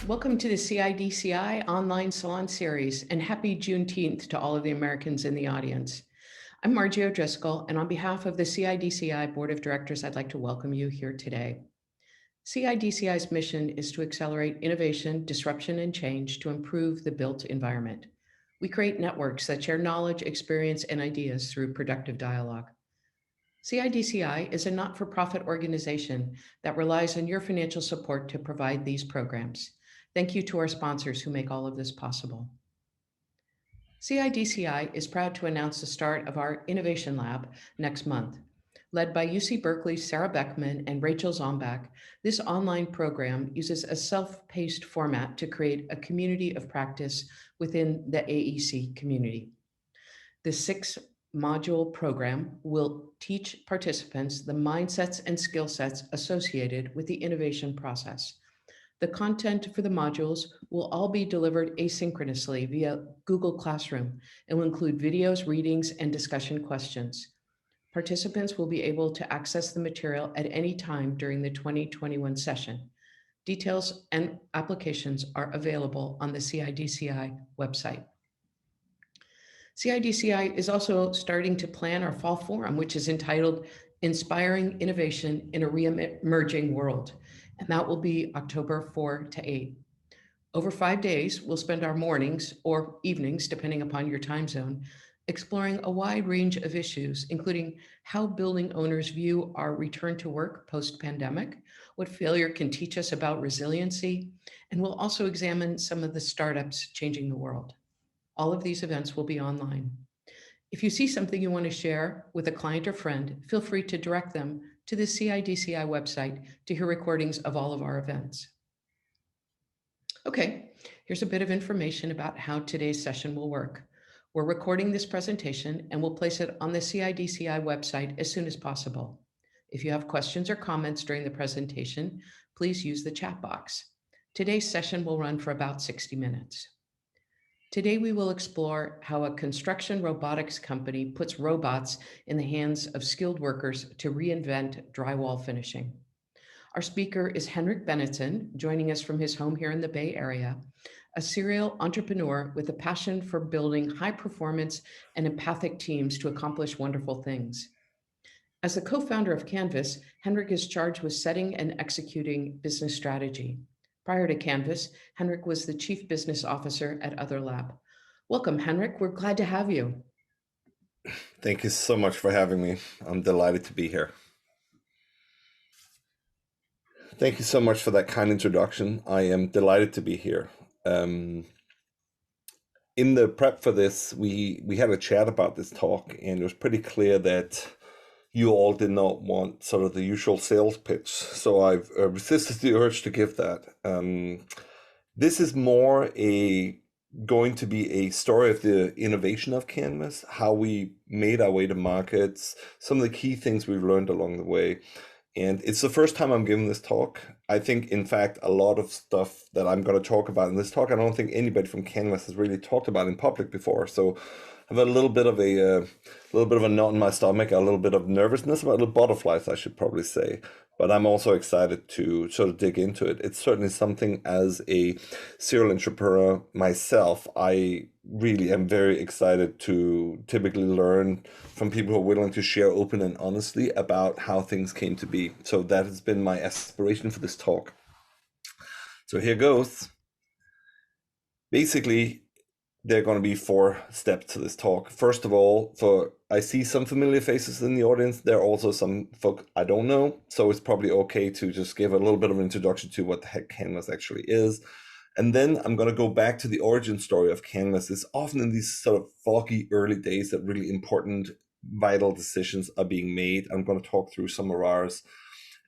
Welcome to the CIDCI Online Salon Series, and happy Juneteenth to all of the Americans in the audience. I'm Margie O'Driscoll, and on behalf of the CIDCI Board of Directors, I'd like to welcome you here today. CIDCI's mission is to accelerate innovation, disruption, and change to improve the built environment. We create networks that share knowledge, experience, and ideas through productive dialogue. CIDCI is a not-for-profit organization that relies on your financial support to provide these programs. Thank you to our sponsors who make all of this possible. CIDCI is proud to announce the start of our Innovation Lab next month. Led by UC Berkeley's Sarah Beckman and Rachel Zombach, this online program uses a self-paced format to create a community of practice within the AEC community. The 6-module program will teach participants the mindsets and skill sets associated with the innovation process. The content for the modules will all be delivered asynchronously via Google Classroom and will include videos, readings, and discussion questions. Participants will be able to access the material at any time during the 2021 session. Details and applications are available on the CIDCI website. CIDCI is also starting to plan our fall forum, which is entitled Inspiring Innovation in a Re-Emerging World, and that will be October 4 to 8. Over 5 days, we'll spend our mornings or evenings, depending upon your time zone, exploring a wide range of issues, including how building owners view our return to work post-pandemic, what failure can teach us about resiliency, and we'll also examine some of the startups changing the world. All of these events will be online. If you see something you want to share with a client or friend, feel free to direct them to the CIDCI website to hear recordings of all of our events. Okay, here's a bit of information about how today's session will work. We're recording this presentation and we'll place it on the CIDCI website as soon as possible. If you have questions or comments during the presentation, please use the chat box. Today's session will run for about 60 minutes. Today, we will explore how a construction robotics company puts robots in the hands of skilled workers to reinvent drywall finishing. Our speaker is Henrik Bennetsen, joining us from his home here in the Bay Area, a serial entrepreneur with a passion for building high-performance and empathic teams to accomplish wonderful things. As the co-founder of Canvas, Henrik is charged with setting and executing business strategy. Prior to Canvas, Henrik was the Chief Business Officer at Other Lab. Welcome, Henrik. We're glad to have you. Thank you so much for having me. I'm delighted to be here. Thank you so much for that kind introduction. I am delighted to be here. In the prep for this, we had a chat about this talk, and it was pretty clear that you all did not want sort of the usual sales pitch. So I've resisted the urge to give that. This is more going to be a story of the innovation of Canvas, how we made our way to markets, some of the key things we've learned along the way. And it's the first time I'm giving this talk. I think, in fact, a lot of stuff that I'm going to talk about in this talk, I don't think anybody from Canvas has really talked about in public before. So I've had a little bit of a knot in my stomach, a little bit of nervousness, about little butterflies, I should probably say. But I'm also excited to sort of dig into it. It's certainly something, as a serial entrepreneur myself, I really am very excited to typically learn from people who are willing to share open and honestly about how things came to be. So that has been my aspiration for this talk. So here goes. Basically, there are going to be 4 steps to this talk. First of all, I see some familiar faces in the audience. There are also some folk I don't know, so it's probably okay to just give a little bit of an introduction to what the heck Canvas actually is. And then I'm going to go back to the origin story of Canvas. It's often in these sort of foggy early days that really important, vital decisions are being made. I'm going to talk through some of ours.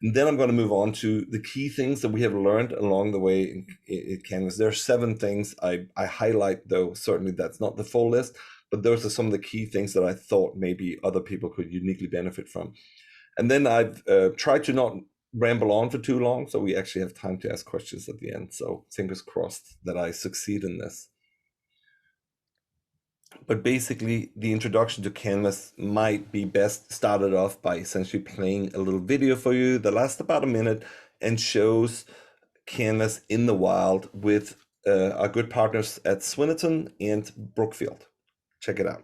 And then I'm going to move on to the key things that we have learned along the way in Canvas. There are 7 things I highlight, though. Certainly that's not the full list, but those are some of the key things that I thought maybe other people could uniquely benefit from. And then I've tried to not ramble on for too long, so we actually have time to ask questions at the end. So fingers crossed that I succeed in this. But basically, the introduction to Canvas might be best started off by essentially playing a little video for you that lasts about a minute and shows canvas in the wild with our good partners at Swinnerton and Brookfield. Check it out.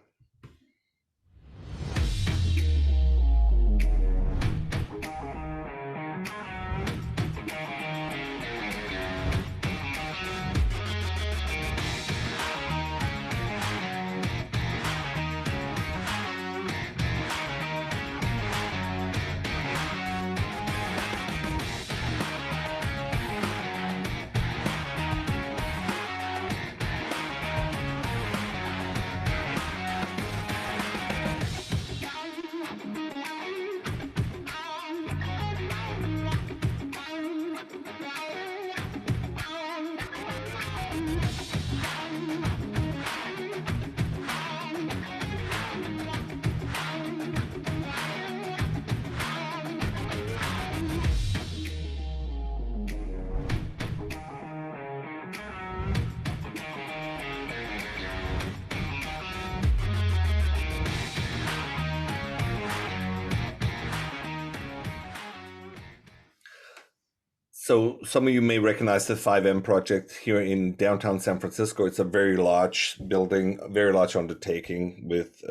So some of you may recognize the 5M project here in downtown San Francisco. It's a very large building, a very large undertaking with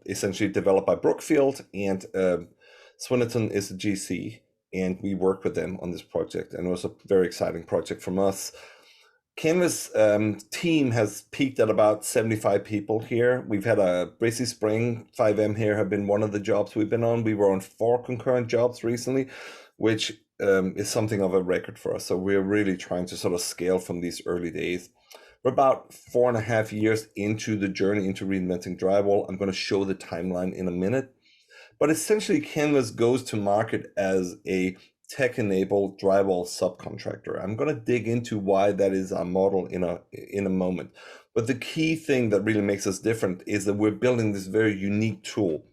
essentially developed by Brookfield, and Swinnerton is a GC, and we worked with them on this project, and it was a very exciting project from us. Canvas team has peaked at about 75 people here. We've had a busy spring. 5M here have been one of the jobs we've been on. We were on 4 concurrent jobs recently, which is something of a record for us. So we're really trying to sort of scale from these early days. We're about 4.5 years into the journey into reinventing drywall. I'm going to show the timeline in a minute. But essentially, Canvas goes to market as a tech-enabled drywall subcontractor. I'm going to dig into why that is our model in a moment. But the key thing that really makes us different is that we're building this very unique tool.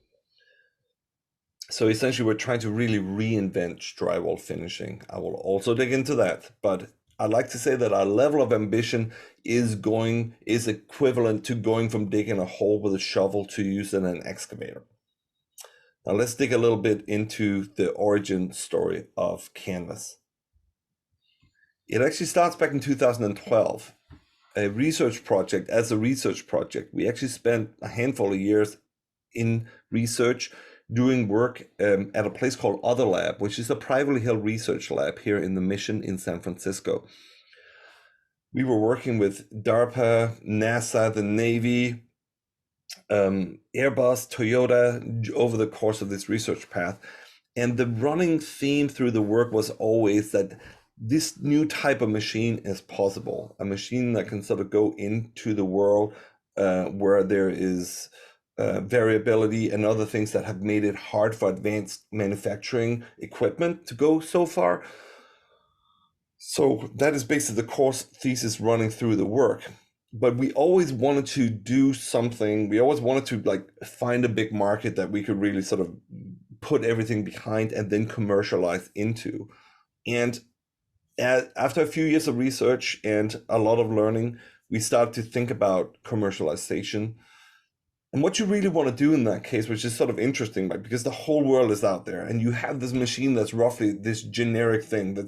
So essentially, we're trying to really reinvent drywall finishing. I will also dig into that, but I'd like to say that our level of ambition is equivalent to going from digging a hole with a shovel to using an excavator. Now let's dig a little bit into the origin story of Canvas. It actually starts back in 2012. As a research project, we actually spent a handful of years in research doing work at a place called Other Lab, which is a privately held research lab here in the Mission in San Francisco. We were working with DARPA, NASA, the Navy, Airbus, Toyota over the course of this research path. And the running theme through the work was always that this new type of machine is possible, a machine that can sort of go into the world where there is variability and other things that have made it hard for advanced manufacturing equipment to go so far. So that is basically the course thesis running through the work. But we always wanted to do something. We always wanted to find a big market that we could really sort of put everything behind and then commercialize into. And after a few years of research and a lot of learning, we started to think about commercialization. And what you really want to do in that case, which is sort of interesting, right? Because the whole world is out there and you have this machine that's roughly this generic thing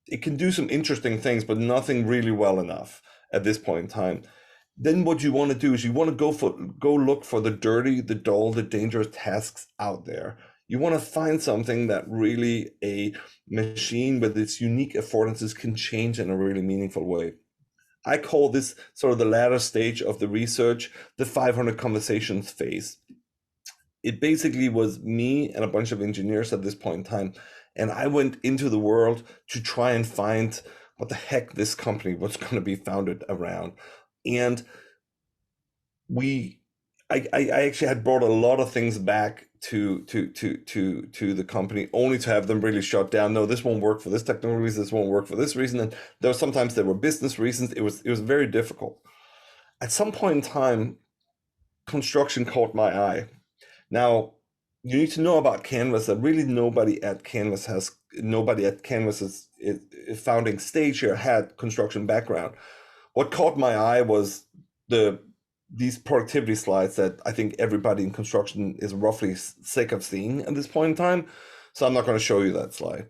it can do some interesting things, but nothing really well enough at this point in time. Then what you want to do is you want to go look for the dirty, the dull, the dangerous tasks out there. You want to find something that really a machine with its unique affordances can change in a really meaningful way. I call this sort of the latter stage of the research, the 500 conversations phase. It basically was me and a bunch of engineers at this point in time, and I went into the world to try and find what the heck this company was going to be founded around. And I actually had brought a lot of things back to the company, only to have them really shut down. No, this won't work for this technical reason. This won't work for this reason. And sometimes there were business reasons. It was very difficult. At some point in time, construction caught my eye. Now, you need to know about Canvas that really nobody at Canvas's founding stage here had construction background. What caught my eye was these productivity slides that I think everybody in construction is roughly sick of seeing at this point in time. So I'm not going to show you that slide.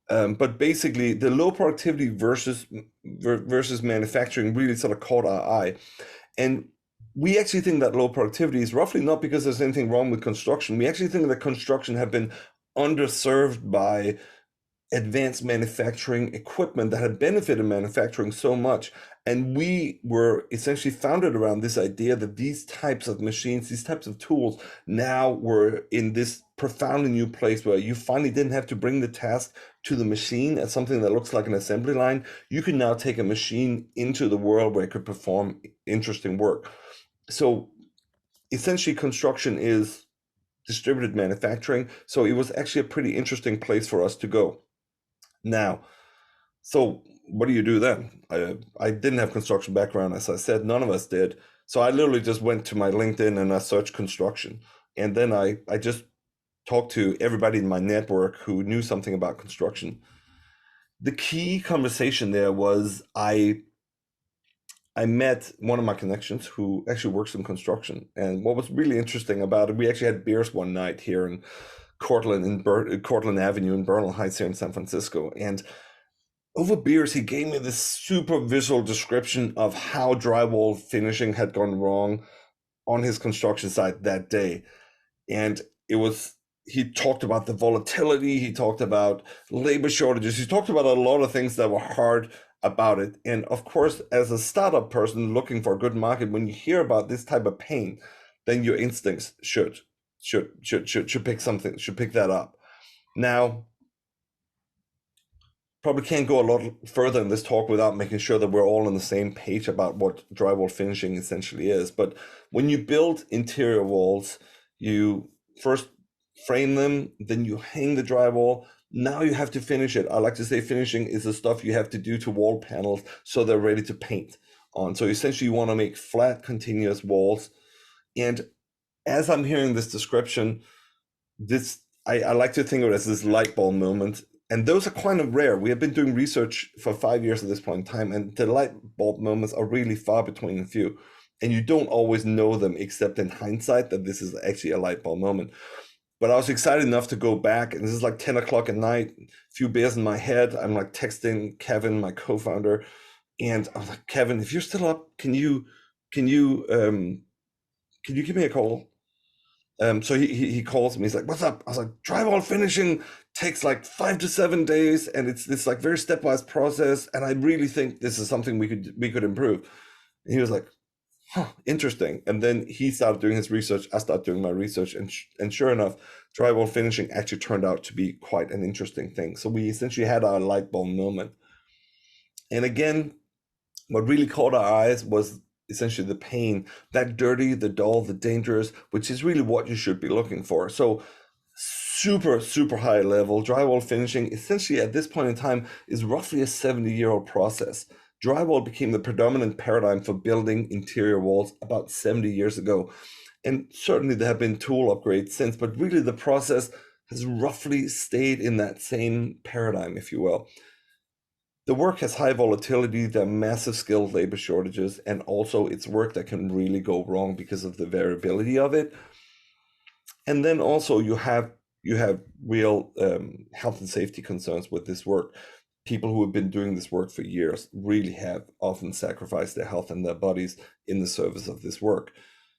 But basically, the low productivity versus manufacturing really sort of caught our eye. And we actually think that low productivity is roughly not because there's anything wrong with construction. We actually think that construction have been underserved by advanced manufacturing equipment that had benefited manufacturing so much. And we were essentially founded around this idea that these types of machines, these types of tools now were in this profoundly new place where you finally didn't have to bring the task to the machine as something that looks like an assembly line. You can now take a machine into the world where it could perform interesting work. So essentially construction is distributed manufacturing. So it was actually a pretty interesting place for us to go. Now, so what do you do then? I didn't have construction background, as I said, none of us did. So I literally just went to my LinkedIn and I searched construction. And then I just talked to everybody in my network who knew something about construction. The key conversation there was I met one of my connections who actually works in construction. And what was really interesting about it, we actually had beers one night here in Cortlandt Avenue in Bernal Heights here in San Francisco. And over beers, he gave me this super visual description of how drywall finishing had gone wrong on his construction site that day. And he talked about the volatility, he talked about labor shortages, he talked about a lot of things that were hard about it. And of course, as a startup person looking for a good market, when you hear about this type of pain, then your instincts should pick that up. Now, probably can't go a lot further in this talk without making sure that we're all on the same page about what drywall finishing essentially is. But when you build interior walls, you first frame them, then you hang the drywall. Now you have to finish it. I like to say finishing is the stuff you have to do to wall panels so they're ready to paint on. So essentially you want to make flat, continuous walls. And as I'm hearing this description, I like to think of it as this light bulb moment. And those are kind of rare. We have been doing research for 5 years at this point in time, and the light bulb moments are really far between a few. And you don't always know them except in hindsight that this is actually a light bulb moment. But I was excited enough to go back, and this is like 10 o'clock at night, a few beers in my head. I'm like texting Kevin, my co-founder, and I was like, Kevin, if you're still up, can you give me a call? So he calls me. He's like, "What's up?" I was like, "Drywall finishing takes like 5 to 7 days, and it's this like very stepwise process. And I really think this is something we could improve." And he was like, "Huh, interesting." And then he started doing his research. I started doing my research, and sure enough, drywall finishing actually turned out to be quite an interesting thing. So we essentially had our light bulb moment. And again, what really caught our eyes was essentially the pain, that dirty, the dull, the dangerous, which is really what you should be looking for. So super, super high level drywall finishing essentially at this point in time is roughly a 70-year-old process. Drywall became the predominant paradigm for building interior walls about 70 years ago. And certainly there have been tool upgrades since, but really the process has roughly stayed in that same paradigm, if you will. The work has high volatility, there are massive skilled labor shortages, and also it's work that can really go wrong because of the variability of it. And then also you have real health and safety concerns with this work. People who have been doing this work for years really have often sacrificed their health and their bodies in the service of this work.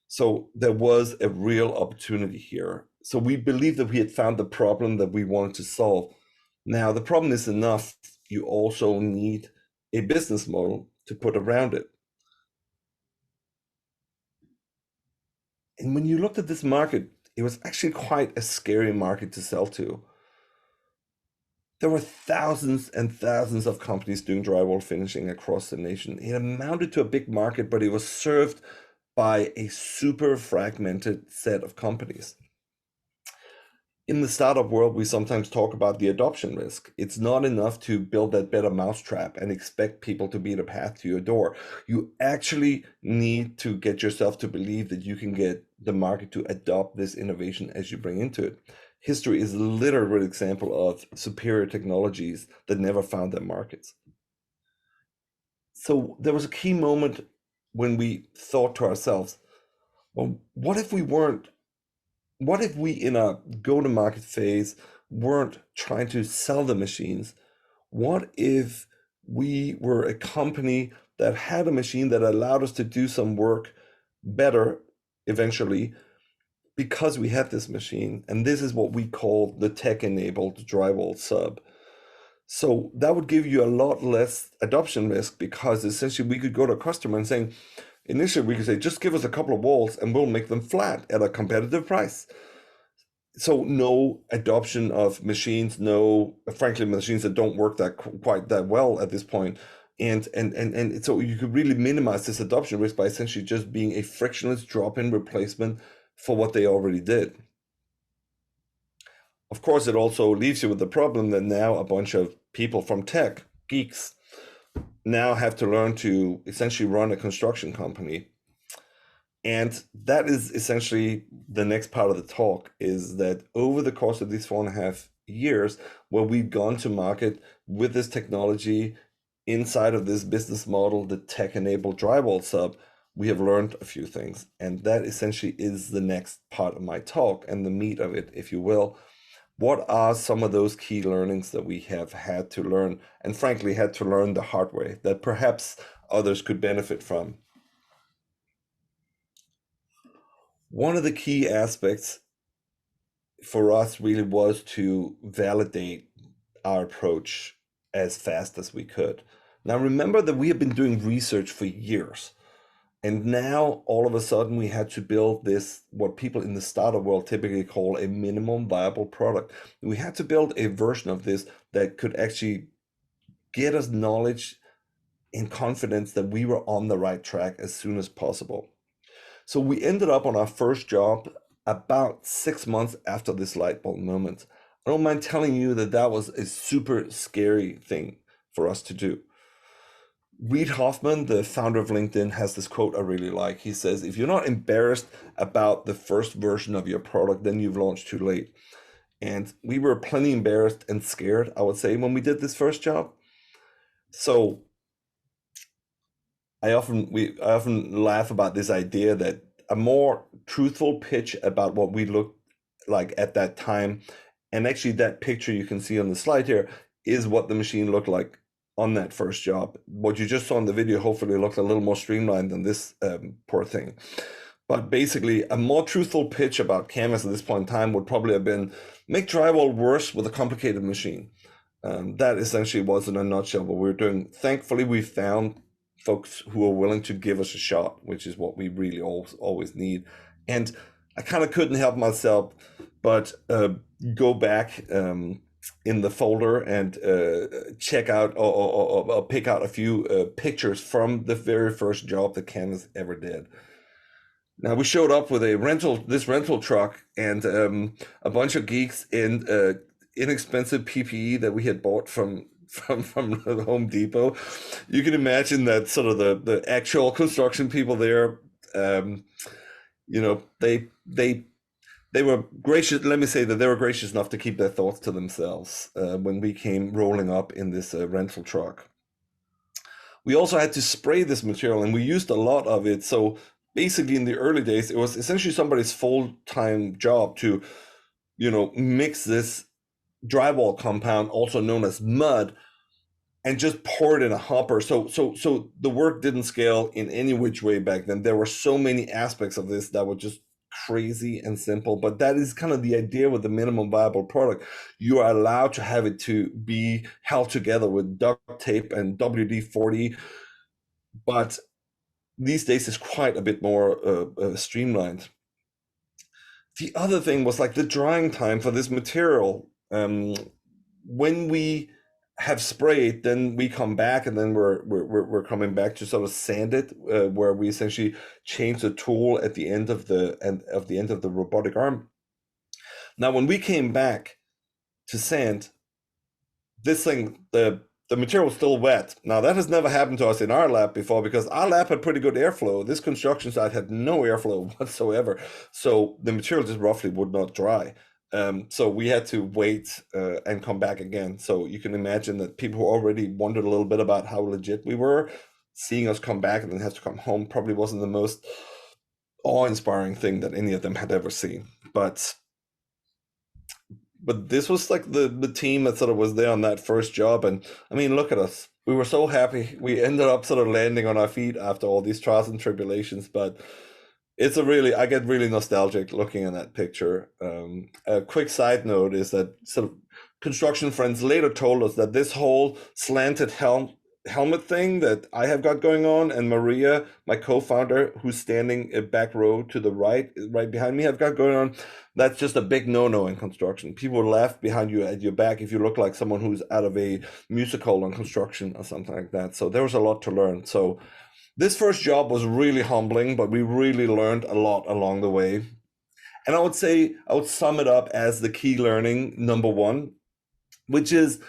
So there was a real opportunity here. So we believe that we had found the problem that we wanted to solve. Now, the problem is enough. You also need a business model to put around it. And when you looked at this market, it was actually quite a scary market to sell to. There were thousands and thousands of companies doing drywall finishing across the nation. It amounted to a big market, but it was served by a super fragmented set of companies. In the startup world, we sometimes talk about the adoption risk. It's not enough to build that better mousetrap and expect people to be the path to your door. You actually need to get yourself to believe that you can get the market to adopt this innovation as you bring into it. History is littered with examples of superior technologies that never found their markets. So there was a key moment when we thought to ourselves, well, what if we in a go-to-market phase weren't trying to sell the machines? What if we were a company that had a machine that allowed us to do some work better eventually because we had this machine? And this is what we call the tech-enabled drywall sub. So that would give you a lot less adoption risk, because essentially we could go to a customer and saying, initially we could say, just give us a couple of walls and we'll make them flat at a competitive price. So no adoption of machines, no, frankly, machines that don't work that quite that well at this point. And so you could really minimize this adoption risk by essentially just being a frictionless drop-in replacement for what they already did. Of course, it also leaves you with the problem that now a bunch of people from tech, geeks, now have to learn to essentially run a construction company. And that is essentially the next part of the talk, is that over the course of these 4.5 years, where we've gone to market with this technology inside of this business model, the tech-enabled drywall sub, we have learned a few things. And that essentially is the next part of my talk and the meat of it, if you will. What are some of those key learnings that we have had to learn, and frankly had to learn the hard way, that perhaps others could benefit from? One of the key aspects for us really was to validate our approach as fast as we could. Now, remember that we have been doing research for years. And now all of a sudden we had to build this, what people in the startup world typically call a minimum viable product. We had to build a version of this that could actually get us knowledge and confidence that we were on the right track as soon as possible. So we ended up on our first job about 6 months after this light bulb moment. I don't mind telling you that that was a super scary thing for us to do. Reid Hoffman, the founder of LinkedIn, has this quote I really like. He says, if you're not embarrassed about the first version of your product, then you've launched too late. And we were plenty embarrassed and scared, I would say, when we did this first job. So I often laugh about this idea that a more truthful pitch about what we looked like at that time, and actually that picture you can see on the slide here, is what the machine looked like on that first job. What you just saw in the video hopefully looked a little more streamlined than this poor thing. But basically, a more truthful pitch about Canvas at this point in time would probably have been, make drywall worse with a complicated machine. That essentially was, in a nutshell, what we were doing. Thankfully, we found folks who are willing to give us a shot, which is what we really always need. And I kind of couldn't help myself but go back in the folder and check out or pick out a few pictures from the very first job that Canvas ever did. Now, we showed up with this rental truck and a bunch of geeks in inexpensive PPE that we had bought from the Home Depot. You can imagine that sort of the actual construction people there, they were gracious. Let me say that they were gracious enough to keep their thoughts to themselves when we came rolling up in this rental truck. We also had to spray this material, and we used a lot of it. So basically, in the early days, it was essentially somebody's full-time job to, mix this drywall compound, also known as mud, and just pour it in a hopper. So the work didn't scale in any which way back then. There were so many aspects of this that were just crazy and simple, but that is kind of the idea with the minimum viable product. You are allowed to have it to be held together with duct tape and WD-40, but these days it's quite a bit more streamlined. The other thing was like the drying time for this material. When we have sprayed, then we come back, and then we're coming back to sort of sand it, where we essentially change the tool at the end of the robotic arm. Now, when we came back to sand, this thing, the material was still wet. Now, that has never happened to us in our lab before, because our lab had pretty good airflow. This construction site had no airflow whatsoever, so the material just roughly would not dry. So we had to wait and come back again. So you can imagine that people who already wondered a little bit about how legit we were, seeing us come back and then have to come home probably wasn't the most awe-inspiring thing that any of them had ever seen. But but this was like the team that sort of was there on that first job. And I mean, look at us. We were so happy. We ended up sort of landing on our feet after all these trials and tribulations. But it's I get really nostalgic looking at that picture. A quick side note is that sort of construction friends later told us that this whole slanted helmet thing that I have got going on, and Maria, my co-founder, who's standing a back row to the right behind me, have got going on, that's just a big no-no in construction. People laugh behind you at your back if you look like someone who's out of a musical on construction or something like that. So there was a lot to learn. So this first job was really humbling, but we really learned a lot along the way. And I would sum it up as the key learning number one, which is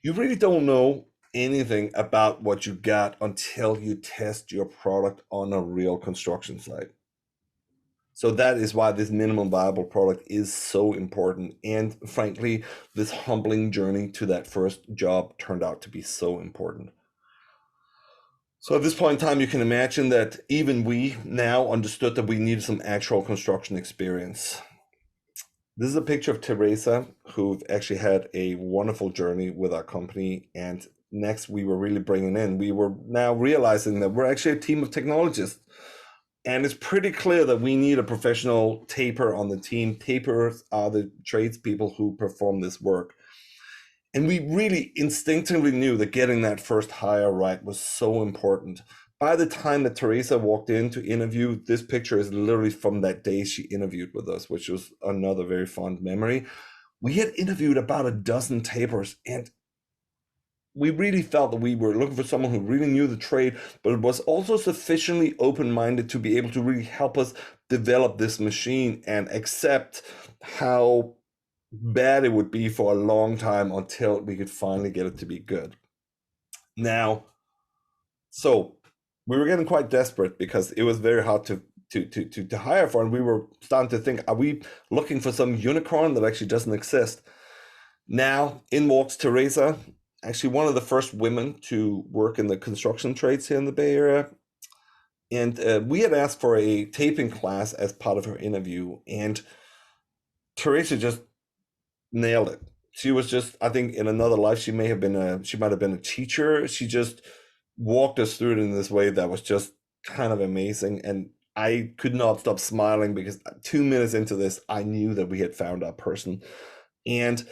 you really don't know anything about what you got until you test your product on a real construction site. So that is why this minimum viable product is so important. And frankly, this humbling journey to that first job turned out to be so important. So at this point in time, you can imagine that even we now understood that we needed some actual construction experience. This is a picture of Teresa, who actually had a wonderful journey with our company. And next, we were really bringing in, we were now realizing that we're actually a team of technologists. And it's pretty clear that we need a professional taper on the team. Tapers are the tradespeople who perform this work. And we really instinctively knew that getting that first hire right was so important. By the time that Teresa walked in to interview, this picture is literally from that day she interviewed with us, which was another very fond memory. We had interviewed about a dozen tapers, and we really felt that we were looking for someone who really knew the trade, but was also sufficiently open-minded to be able to really help us develop this machine and accept how bad it would be for a long time until we could finally get it to be good. Now, so we were getting quite desperate because it was very hard to hire for, and we were starting to think, are we looking for some unicorn that actually doesn't exist? Now, in walks Teresa, actually one of the first women to work in the construction trades here in the Bay Area. And we had asked for a taping class as part of her interview, and Teresa just nailed it. She was just, I think in another life, she might have been a teacher. She just walked us through it in this way that was just kind of amazing. And I could not stop smiling because 2 minutes into this, I knew that we had found our person. And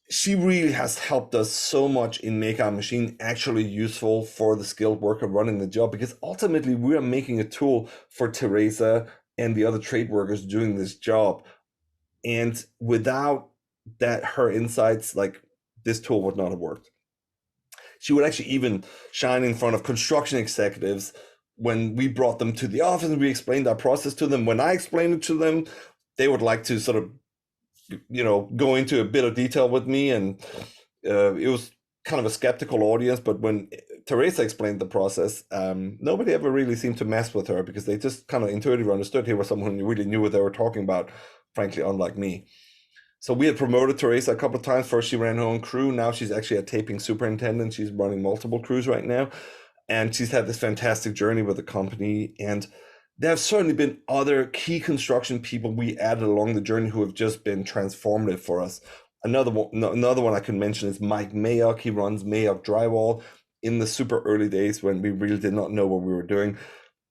she really has helped us so much in make our machine actually useful for the skilled worker running the job, because ultimately we are making a tool for Teresa and the other trade workers doing this job. And without that, her insights, like, this tool would not have worked. She would actually even shine in front of construction executives when we brought them to the office and we explained our process to them. When I explained it to them, they would like to sort of, go into a bit of detail with me. And it was kind of a skeptical audience. But when Teresa explained the process, nobody ever really seemed to mess with her, because they just kind of intuitively understood here was someone who really knew what they were talking about, frankly, unlike me. So we had promoted Teresa a couple of times. First, she ran her own crew. Now she's actually a taping superintendent. She's running multiple crews right now. And she's had this fantastic journey with the company. And there have certainly been other key construction people we added along the journey who have just been transformative for us. Another one I can mention is Mike Mayock. He runs Mayock Drywall. In the super early days when we really did not know what we were doing,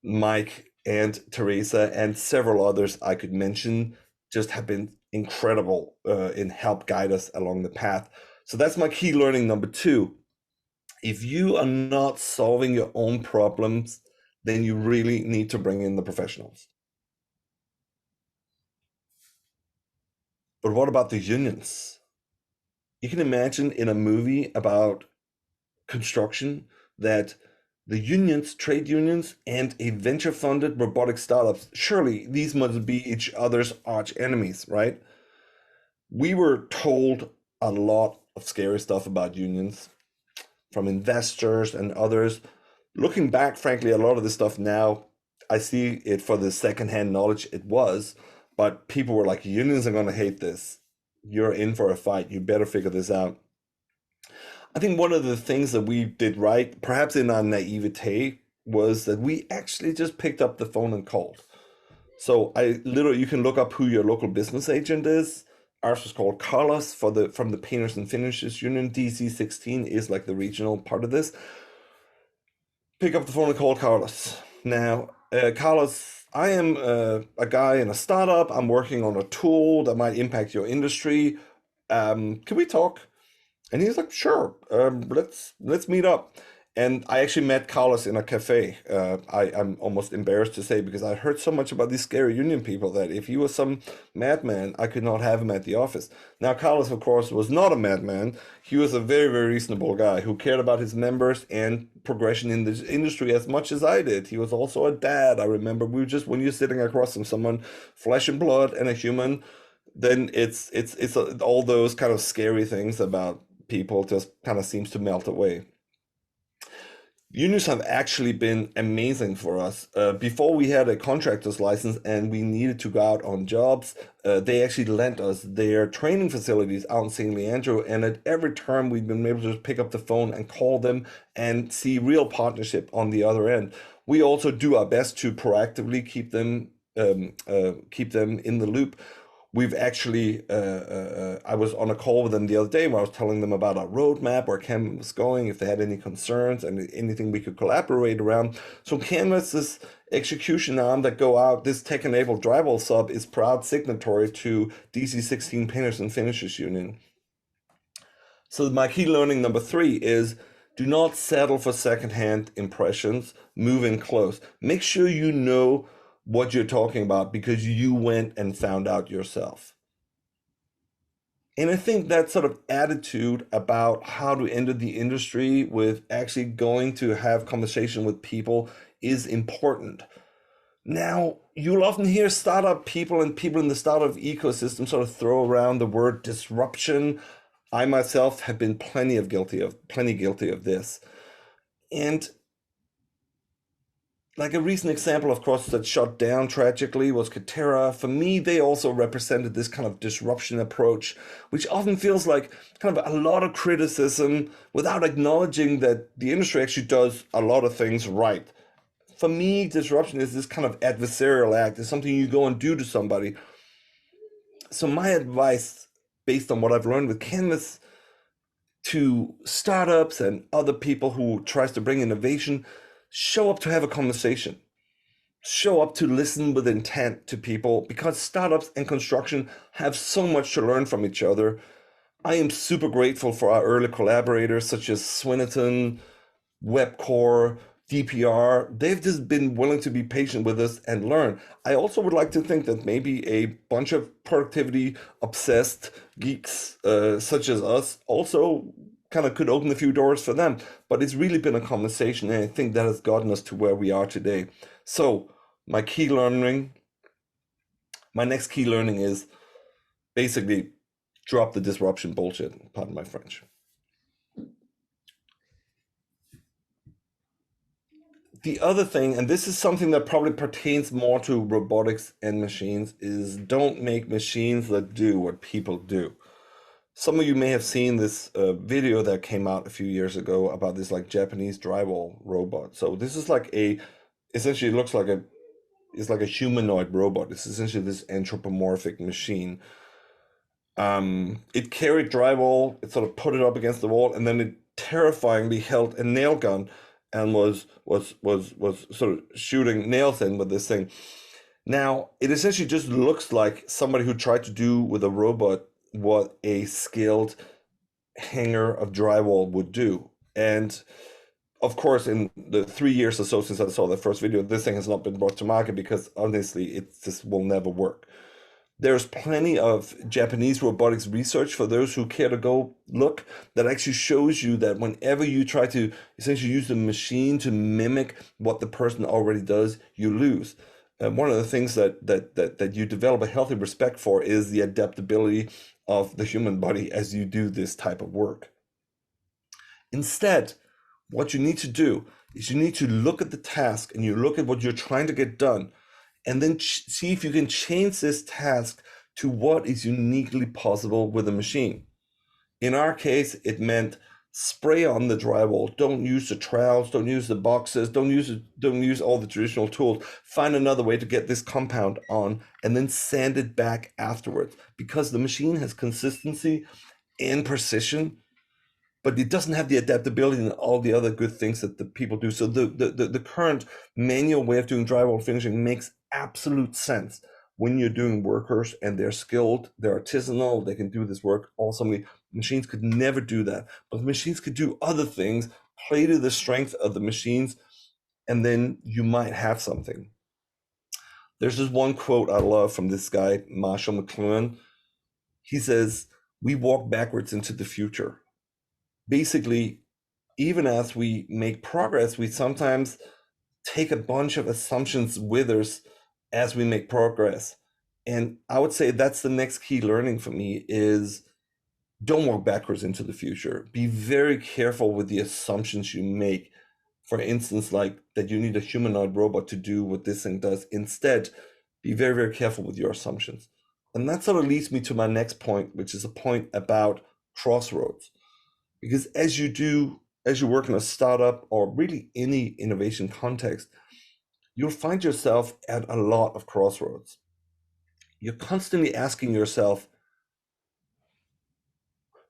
Mike and Teresa and several others I could mention just have been incredible in help guide us along the path. So that's my key learning number 2. If you are not solving your own problems, then you really need to bring in the professionals. But what about the unions? You can imagine in a movie about construction that the unions, trade unions, and a venture-funded robotic startups, surely these must be each other's arch enemies, right? We were told a lot of scary stuff about unions from investors and others. Looking back, frankly, a lot of this stuff now, I see it for the secondhand knowledge it was, but people were like, unions are going to hate this. You're in for a fight. You better figure this out. I think one of the things that we did right, perhaps in our naivete, was that we actually just picked up the phone and called. So you can look up who your local business agent is. Ours was called Carlos from the Painters and Finishers Union. DC16 is like the regional part of this. Pick up the phone and call Carlos. Now, Carlos, I am a guy in a startup. I'm working on a tool that might impact your industry. Can we talk? And he's like, sure, let's meet up. And I actually met Carlos in a cafe. I'm almost embarrassed to say because I heard so much about these scary union people that if he was some madman, I could not have him at the office. Now, Carlos, of course, was not a madman. He was a very, very reasonable guy who cared about his members and progression in this industry as much as I did. He was also a dad. I remember when you're sitting across from someone, flesh and blood and a human, then it's all those kind of scary things about people just kind of seems to melt away. Unions have actually been amazing for us. Before we had a contractor's license and we needed to go out on jobs, they actually lent us their training facilities out in St. Leandro. And at every term, we've been able to just pick up the phone and call them and see real partnership on the other end. We also do our best to proactively keep them in the loop. We've actually, I was on a call with them the other day where I was telling them about our roadmap, where Canvas was going, if they had any concerns and anything we could collaborate around. So Canvas's execution arm that go out, this tech-enabled drywall sub is proud signatory to DC16 Painters and Finishers Union. So my key learning number 3 is do not settle for secondhand impressions, move in close. Make sure you know what you're talking about because you went and found out yourself. And I think that sort of attitude about how to enter the industry with actually going to have conversation with people is important. Now, you'll often hear startup people and people in the startup ecosystem sort of throw around the word disruption. I myself have been plenty guilty of this. And like a recent example, of course, that shut down tragically was Katera. For me, they also represented this kind of disruption approach, which often feels like kind of a lot of criticism without acknowledging that the industry actually does a lot of things right. For me, disruption is this kind of adversarial act. It's something you go and do to somebody. So my advice, based on what I've learned with Canvas, to startups and other people who tries to bring innovation, show up to have a conversation. Show up to listen with intent to people because startups and construction have so much to learn from each other. I am super grateful for our early collaborators such as Swinnerton, Webcore, DPR. They've just been willing to be patient with us and learn. I also would like to think that maybe a bunch of productivity obsessed geeks such as us also kind of could open a few doors for them, but it's really been a conversation, and I think that has gotten us to where we are today. So my next key learning is basically drop the disruption bullshit, pardon my French. The other thing, and this is something that probably pertains more to robotics and machines, is don't make machines that do what people do. Some of you may have seen this video that came out a few years ago about this like Japanese drywall robot. So this is like essentially it looks like it's like a humanoid robot. It's essentially this anthropomorphic machine. It carried drywall, it sort of put it up against the wall, and then it terrifyingly held a nail gun and was sort of shooting nails in with this thing. Now, it essentially just looks like somebody who tried to do with a robot what a skilled hanger of drywall would do. And of course, in the 3 years or so since I saw the first video, this thing has not been brought to market because honestly, it just will never work. There's plenty of Japanese robotics research for those who care to go look that actually shows you that whenever you try to essentially use the machine to mimic what the person already does, you lose. One of the things that you develop a healthy respect for is the adaptability of the human body as you do this type of work. Instead, what you need to do is you need to look at the task and you look at what you're trying to get done and then see if you can change this task to what is uniquely possible with a machine. In our case, it meant spray on the drywall. Don't use the trowels, don't use the boxes, don't use all the traditional tools. Find another way to get this compound on and then sand it back afterwards, because the machine has consistency and precision, but it doesn't have the adaptability and all the other good things that the people do. So the current manual way of doing drywall finishing makes absolute sense when you're doing workers and they're skilled, they're artisanal, they can do this work. Also, machines could never do that, but the machines could do other things, play to the strength of the machines, and then you might have something. There's this one quote I love from this guy, Marshall McLuhan. He says, "We walk backwards into the future." Basically, even as we make progress, we sometimes take a bunch of assumptions with us as we make progress. And I would say that's the next key learning for me is don't walk backwards into the future. Be very careful with the assumptions you make. For instance, like that you need a humanoid robot to do what this thing does. Instead, be very, very careful with your assumptions. And that sort of leads me to my next point, which is a point about Crossroads. Because as you work in a startup or really any innovation context, you'll find yourself at a lot of crossroads. You're constantly asking yourself,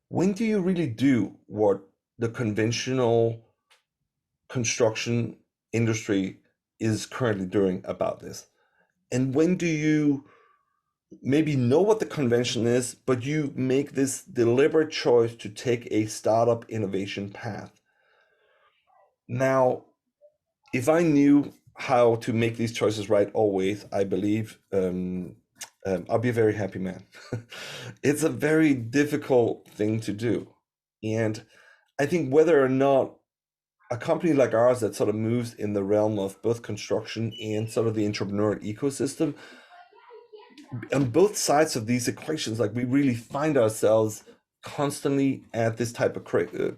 when do you really do what the conventional construction industry is currently doing about this? And when do you maybe know what the convention is, but you make this deliberate choice to take a startup innovation path? Now, if I knew how to make these choices right always, I believe I'll be a very happy man. It's a very difficult thing to do. And I think whether or not a company like ours that sort of moves in the realm of both construction and sort of the entrepreneurial ecosystem, on both sides of these equations, like we really find ourselves constantly at this type of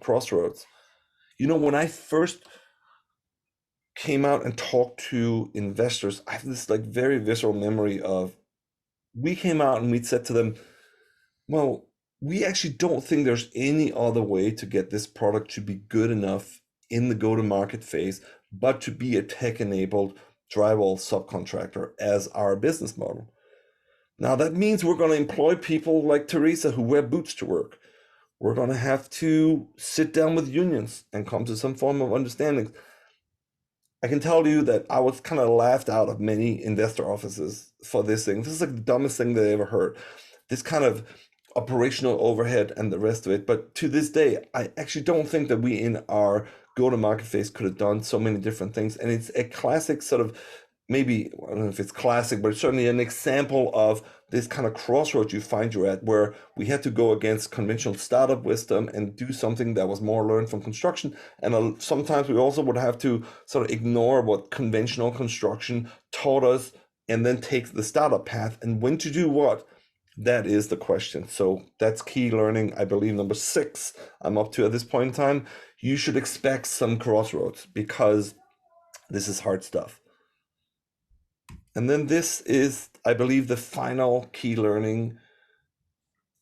crossroads. When I first came out and talked to investors, I have this like very visceral memory of we came out and we said to them, well, we actually don't think there's any other way to get this product to be good enough in the go-to-market phase, but to be a tech-enabled drywall subcontractor as our business model. Now that means we're going to employ people like Teresa who wear boots to work. We're going to have to sit down with unions and come to some form of understanding. I can tell you that I was kind of laughed out of many investor offices for this thing. This is like the dumbest thing they ever heard. This kind of operational overhead and the rest of it. But to this day, I actually don't think that we in our go-to-market phase could have done so many different things. And it's a classic sort of, maybe, I don't know if it's classic, but it's certainly an example of this kind of crossroads you find you're at, where we had to go against conventional startup wisdom and do something that was more learned from construction. And sometimes we also would have to sort of ignore what conventional construction taught us and then take the startup path. And when to do what, that is the question. So that's key learning, I believe, number 6 I'm up to at this point in time. You should expect some crossroads because this is hard stuff. And then this is, I believe, the final key learning.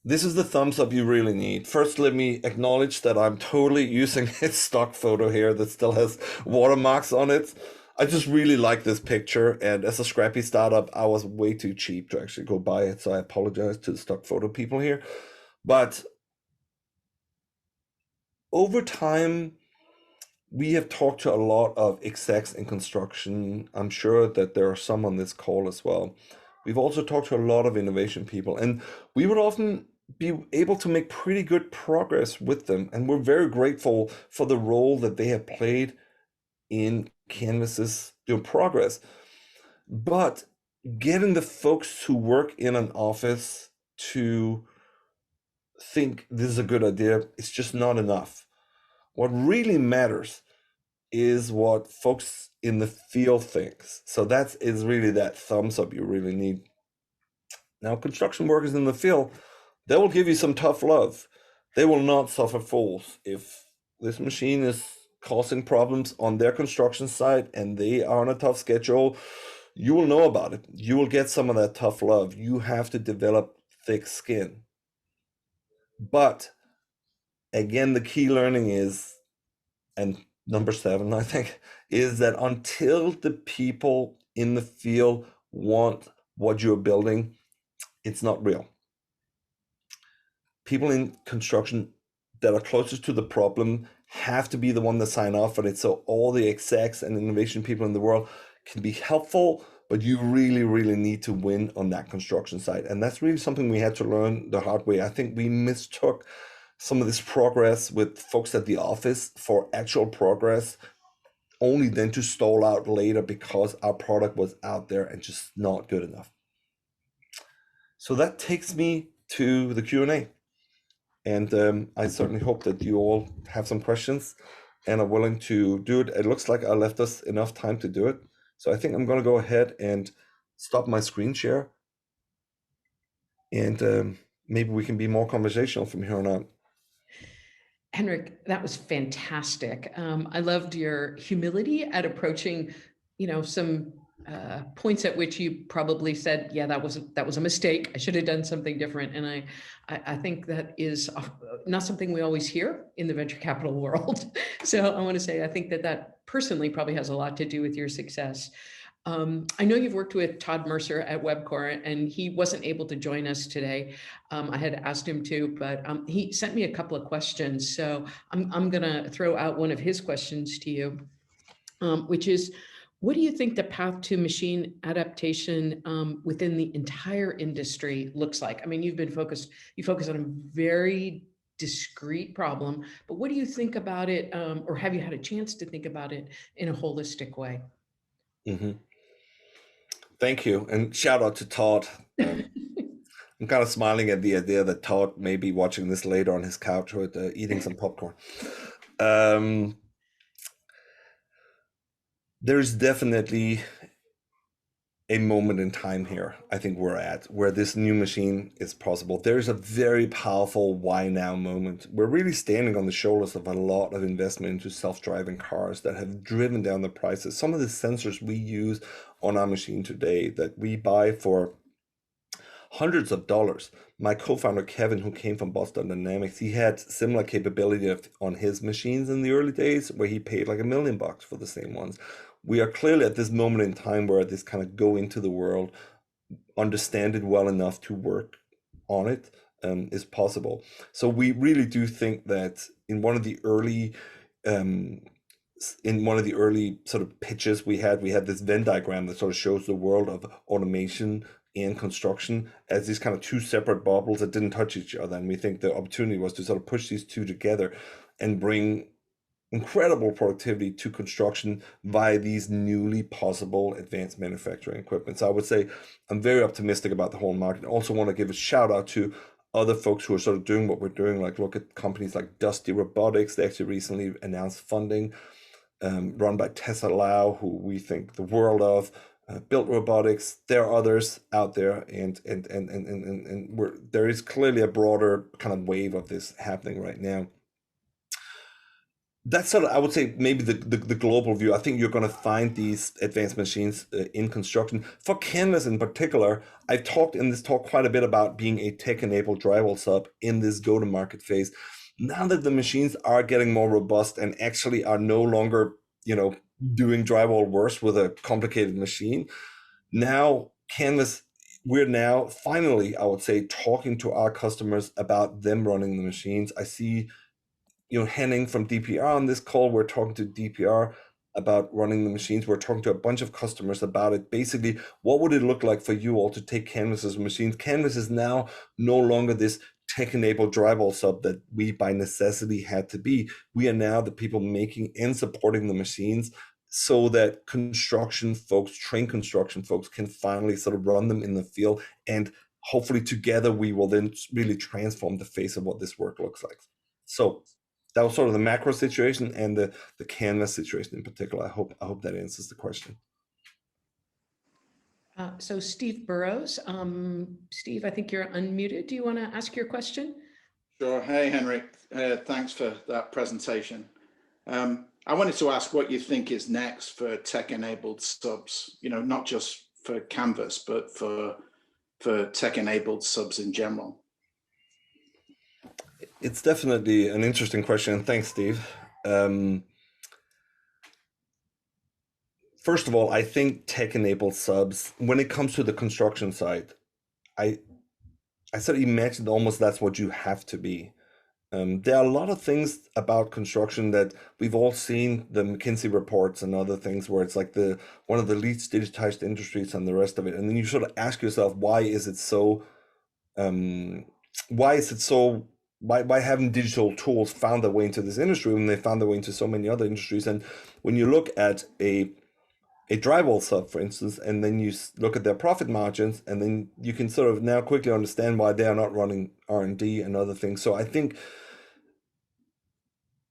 This is the thumbs up you really need. First, let me acknowledge that I'm totally using a stock photo here that still has watermarks on it. I just really like this picture, and as a scrappy startup, I was way too cheap to actually go buy it, so I apologize to the stock photo people here. But over time, we have talked to a lot of execs in construction. I'm sure that there are some on this call as well. We've also talked to a lot of innovation people, and we would often be able to make pretty good progress with them. And we're very grateful for the role that they have played in Canvas's progress. But getting the folks who work in an office to think this is a good idea, it's just not enough. What really matters is what folks in the field thinks. So that is really that thumbs up you really need. Now, construction workers in the field, they will give you some tough love. They will not suffer fools. If this machine is causing problems on their construction site and they are on a tough schedule, you will know about it. You will get some of that tough love. You have to develop thick skin. But again, the key learning is, and number 7, I think, is that until the people in the field want what you're building, it's not real. People in construction that are closest to the problem have to be the one that sign off on it. So all the execs and innovation people in the world can be helpful, but you really, really need to win on that construction site. And that's really something we had to learn the hard way. I think we mistook some of this progress with folks at the office for actual progress, only then to stall out later because our product was out there and just not good enough. So that takes me to the Q&A. And I certainly hope that you all have some questions and are willing to do it. It looks like I left us enough time to do it. So I think I'm going to go ahead and stop my screen share. And maybe we can be more conversational from here on out. Henrik, that was fantastic. I loved your humility at approaching, some points at which you probably said, yeah, that was a mistake. I should have done something different. And I think that is not something we always hear in the venture capital world. So I want to say, I think that personally probably has a lot to do with your success. I know you've worked with Todd Mercer at Webcore, and he wasn't able to join us today. I had asked him to, but he sent me a couple of questions. So I'm going to throw out one of his questions to you, which is, what do you think the path to machine adaptation within the entire industry looks like? I mean, you focus on a very discrete problem, but what do you think about it, or have you had a chance to think about it in a holistic way? Mm-hmm. Thank you. And shout out to Todd. I'm kind of smiling at the idea that Todd may be watching this later on his couch with eating some popcorn. There's definitely a moment in time here, I think we're at, where this new machine is possible. There's a very powerful why now moment. We're really standing on the shoulders of a lot of investment into self-driving cars that have driven down the prices. Some of the sensors we use on our machine today that we buy for hundreds of dollars. My co-founder Kevin, who came from Boston Dynamics, he had similar capability on his machines in the early days, where he paid like $1 million for the same ones. We are clearly at this moment in time where this kind of go into the world, understand it well enough to work on it is possible. So we really do think that in one of the early sort of pitches we had this Venn diagram that sort of shows the world of automation and construction as these kind of two separate bubbles that didn't touch each other. And we think the opportunity was to sort of push these two together and bring incredible productivity to construction via these newly possible advanced manufacturing equipment. So I would say I'm very optimistic about the whole market. I also want to give a shout out to other folks who are sort of doing what we're doing, like look at companies like Dusty Robotics. They actually recently announced funding run by Tessa Lau, who we think the world of. Built Robotics. There are others out there, and there is clearly a broader kind of wave of this happening right now. That's sort of, I would say, maybe the global view. I think you're going to find these advanced machines in construction. For Canvas in particular, I've talked in this talk quite a bit about being a tech-enabled drywall sub in this go-to-market phase. Now that the machines are getting more robust and actually are no longer, doing drywall worse with a complicated machine, now Canvas, we're now finally, I would say, talking to our customers about them running the machines. I see Henning from DPR on this call. We're talking to DPR about running the machines. We're talking to a bunch of customers about it. Basically, what would it look like for you all to take Canvas as machines? Canvas is now no longer this tech-enabled drywall sub that we by necessity had to be. We are now the people making and supporting the machines so that trained construction folks can finally sort of run them in the field. And hopefully together we will then really transform the face of what this work looks like. So that was sort of the macro situation and the Canvas situation in particular. I hope that answers the question. So Steve Burrows, Steve, I think you're unmuted. Do you want to ask your question? Sure. Hey, Henrik. Thanks for that presentation. I wanted to ask what you think is next for tech-enabled subs, not just for Canvas, but for tech-enabled subs in general. It's definitely an interesting question, and thanks, Steve. First of all, I think tech-enabled subs, when it comes to the construction side, I sort of imagine almost that's what you have to be. There are a lot of things about construction that we've all seen, the McKinsey reports and other things, where it's like one of the least digitized industries and the rest of it. And then you sort of ask yourself, why is it so? Why is it so? Why haven't digital tools found their way into this industry when they found their way into so many other industries? And when you look at a drywall sub, for instance, and then you look at their profit margins, and then you can sort of now quickly understand why they are not running R&D and other things. So I think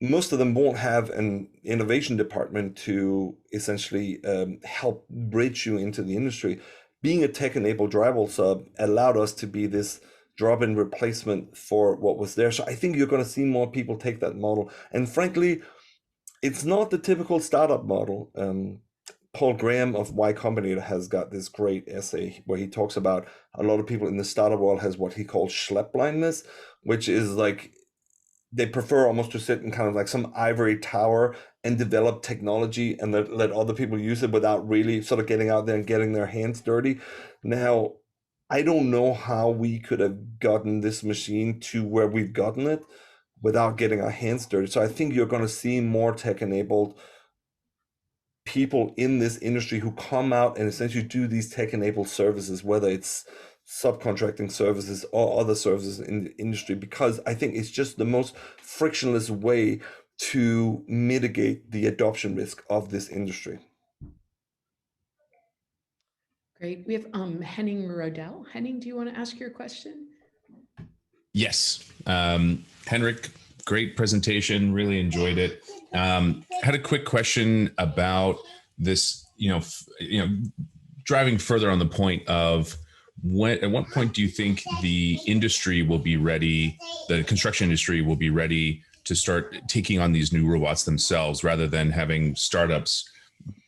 most of them won't have an innovation department to essentially help bridge you into the industry. Being a tech-enabled drywall sub allowed us to be this drop-in replacement for what was there. So I think you're going to see more people take that model. And frankly, it's not the typical startup model. Paul Graham of Y Combinator has got this great essay where he talks about a lot of people in the startup world has what he calls schlep blindness, which is like they prefer almost to sit in kind of like some ivory tower and develop technology and let other people use it without really sort of getting out there and getting their hands dirty. Now, I don't know how we could have gotten this machine to where we've gotten it without getting our hands dirty. So I think you're going to see more tech-enabled people in this industry who come out and essentially do these tech-enabled services, whether it's subcontracting services or other services in the industry, because I think it's just the most frictionless way to mitigate the adoption risk of this industry. Great. We have Henning Rodell. Henning, do you want to ask your question? Yes. Henrik, great presentation. Really enjoyed it. Had a quick question about this, driving further on the point of at what point do you think the industry will be ready, the construction industry will be ready to start taking on these new robots themselves rather than having startups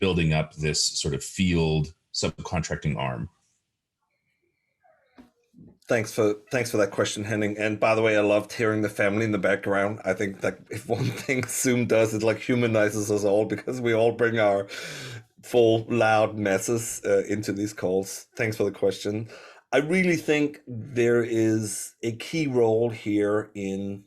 building up this sort of field subcontracting arm? Thanks for that question, Henning. And by the way, I loved hearing the family in the background. I think that if one thing Zoom does, it like humanizes us all because we all bring our full loud messes into these calls. Thanks for the question. I really think there is a key role here in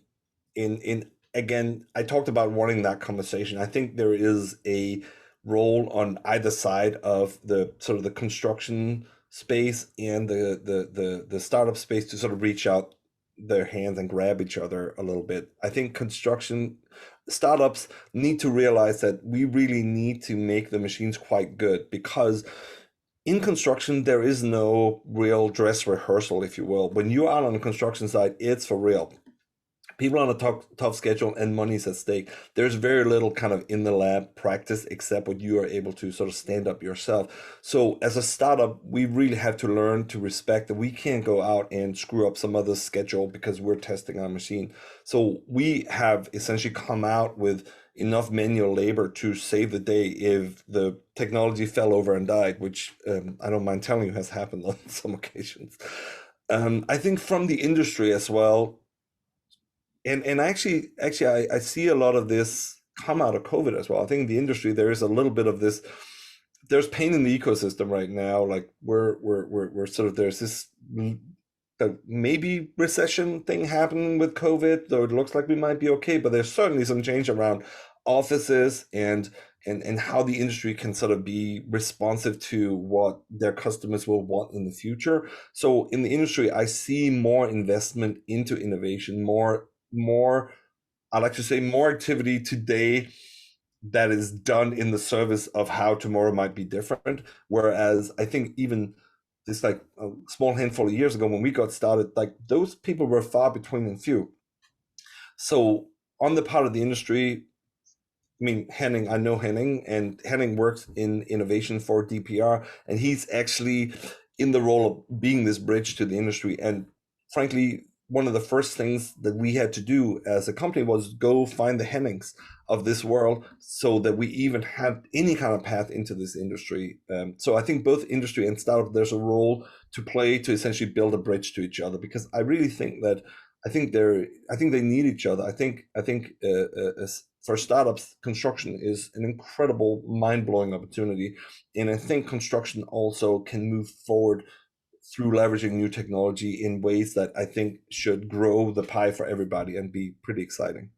again, I talked about wanting that conversation. I think there is a role on either side of the sort of the construction space and the startup space to sort of reach out their hands and grab each other a little bit. I think construction startups need to realize that we really need to make the machines quite good, because in construction there is no real dress rehearsal, if you will. When you are on a construction site, it's for real. People on a tough schedule and money's at stake. There's very little kind of in the lab practice except what you are able to sort of stand up yourself. So as a startup, we really have to learn to respect that we can't go out and screw up some other schedule because we're testing our machine. So we have essentially come out with enough manual labor to save the day if the technology fell over and died, which I don't mind telling you has happened on some occasions. I think from the industry as well, and actually, I see a lot of this come out of COVID as well. I think in the industry there is a little bit of this. There's pain in the ecosystem right now. Like we're sort of, there's this maybe recession thing happening with COVID, though it looks like we might be okay. But there's certainly some change around offices and how the industry can sort of be responsive to what their customers will want in the future. So in the industry, I see more investment into innovation, more, I like to say more activity today that is done in the service of how tomorrow might be different. Whereas I think even this like a small handful of years ago when we got started, like those people were far between and few. So on the part of the industry, I mean, Henning, I know Henning, and Henning works in innovation for DPR, and he's actually in the role of being this bridge to the industry. And frankly, one of the first things that we had to do as a company was go find the Hennings of this world so that we even had any kind of path into this industry. So I think both industry and startup, there's a role to play to essentially build a bridge to each other, because I really think that I think they need each other. I think for startups, construction is an incredible, mind-blowing opportunity, and I think construction also can move forward through leveraging new technology in ways that I think should grow the pie for everybody and be pretty exciting.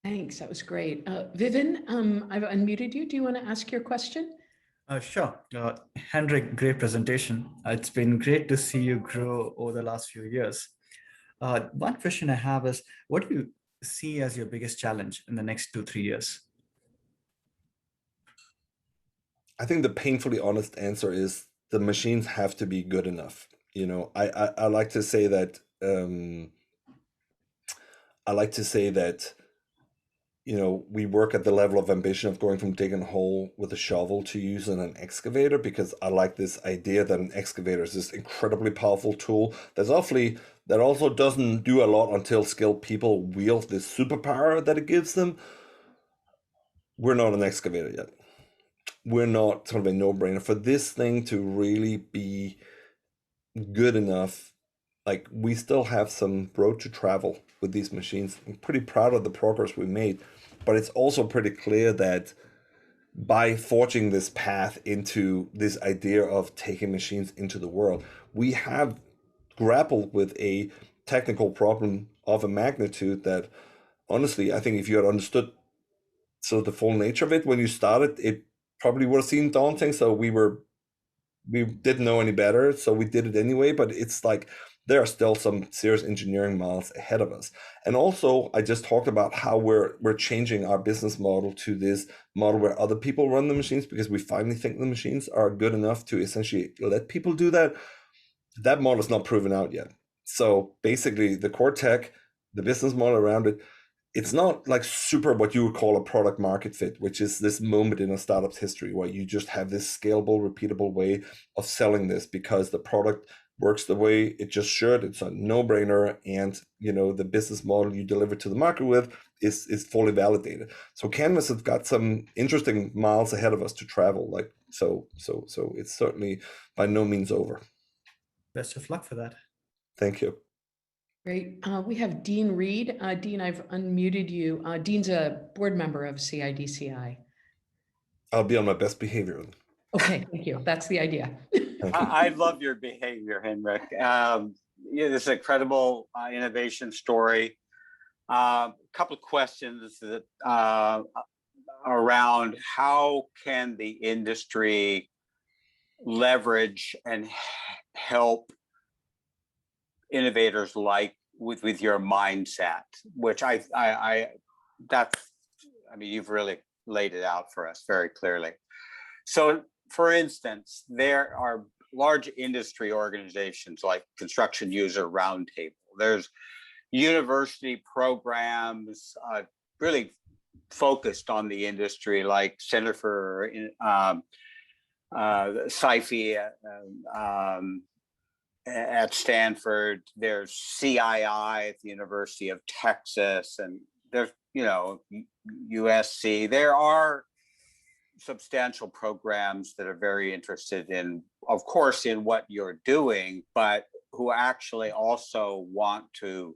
Thanks, that was great. Vivian, I've unmuted you. Do you want to ask your question? Sure. Henrik, great presentation. It's been great to see you grow over the last few years. One question I have is, what do you see as your biggest challenge in the next 2-3 years? I think the painfully honest answer is the machines have to be good enough. You know, I like to say that you know, we work at the level of ambition of going from digging a hole with a shovel to using an excavator, because I like this idea that an excavator is this incredibly powerful tool that also doesn't do a lot until skilled people wield this superpower that it gives them. We're not an excavator yet. We're not sort of a no-brainer. For this thing to really be good enough, like, we still have some road to travel with these machines. I'm pretty proud of the progress we made, but it's also pretty clear that by forging this path into this idea of taking machines into the world, we have grappled with a technical problem of a magnitude that, honestly, I think if you had understood so the full nature of it when you started, it probably would have seemed daunting. So we didn't know any better, so we did it anyway. But it's like there are still some serious engineering miles ahead of us. And also, I just talked about how we're changing our business model to this model where other people run the machines, because we finally think the machines are good enough to essentially let people do that. That model is not proven out yet. So basically, the core tech, the business model around it, it's not like super what you would call a product market fit, which is this moment in a startup's history where you just have this scalable, repeatable way of selling this because the product works the way it just should. It's a no-brainer, and you know the business model you deliver to the market with is fully validated. So Canvas has got some interesting miles ahead of us to travel. Like so it's certainly by no means over. Best of luck for that. Thank you. Great. We have Dean Reed. Dean, I've unmuted you. Dean's a board member of CIDCI. I'll be on my best behavior. Okay, thank you. That's the idea. I love your behavior, Henrik. Yeah, this is an incredible innovation story. A couple of questions that around how can the industry leverage and help innovators like with your mindset, which I mean, you've really laid it out for us very clearly. So, for instance, there are large industry organizations like Construction User Roundtable. There's university programs really focused on the industry, like Center for CIDCI at Stanford. There's CII at the University of Texas, and there's, you know, USC. There are substantial programs that are very interested in, of course, in what you're doing, but who actually also want to